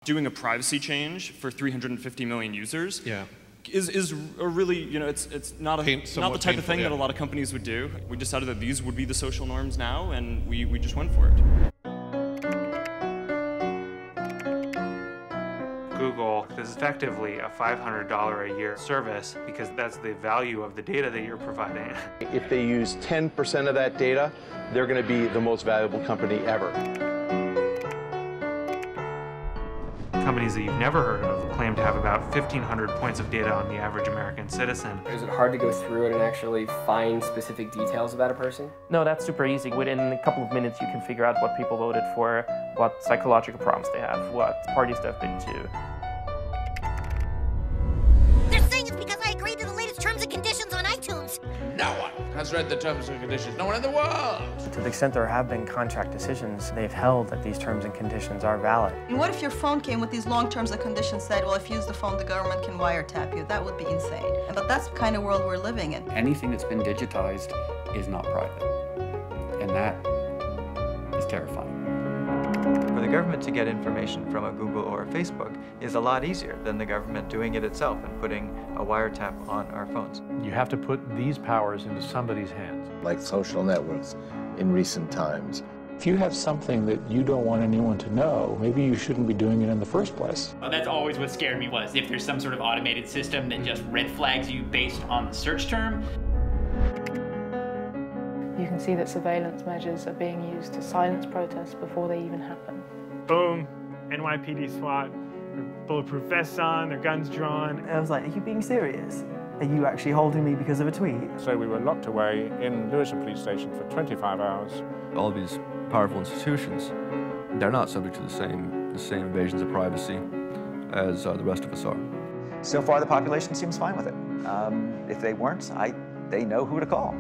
Doing a privacy change for 350 million users is a really, it's not the type of thing that a lot of companies would do. We decided that these would be the social norms now, and we just went for it. Google is effectively a $500 a year service because that's the value of the data that you're providing. If they use 10% of that data, they're going to be the most valuable company ever. Companies that you've never heard of claim to have about 1,500 points of data on the average American citizen. Is it hard to go through it and actually find specific details about a person? No, that's super easy. Within a couple of minutes you can figure out what people voted for, what psychological problems they have, what parties they've been to. They're saying it's because I agreed to the latest terms and conditions on iTunes. No one has read the terms and conditions. No one in the world. To the extent there have been contract decisions, they've held that these terms and conditions are valid. And what if your phone came with these long terms and conditions said, well, if you use the phone, the government can wiretap you? That would be insane. But that's the kind of world we're living in. Anything that's been digitized is not private. And that is terrifying. For the government to get information from a Google or a Facebook is a lot easier than the government doing it itself and putting a wiretap on our phones. You have to put these powers into somebody's hands. Like social networks in recent times. If you have something that you don't want anyone to know, maybe you shouldn't be doing it in the first place. Well, that's always what scared me, was if there's some sort of automated system that just red flags you based on the search term. You can see that surveillance measures are being used to silence protests before they even happen. Boom, NYPD SWAT, their bulletproof vests on, their guns drawn. I was like, are you being serious? Are you actually holding me because of a tweet? So we were locked away in Lewisham Police Station for 25 hours. All these powerful institutions, they're not subject to the same invasions of privacy as the rest of us are. So far, the population seems fine with it. If they weren't, they know who to call.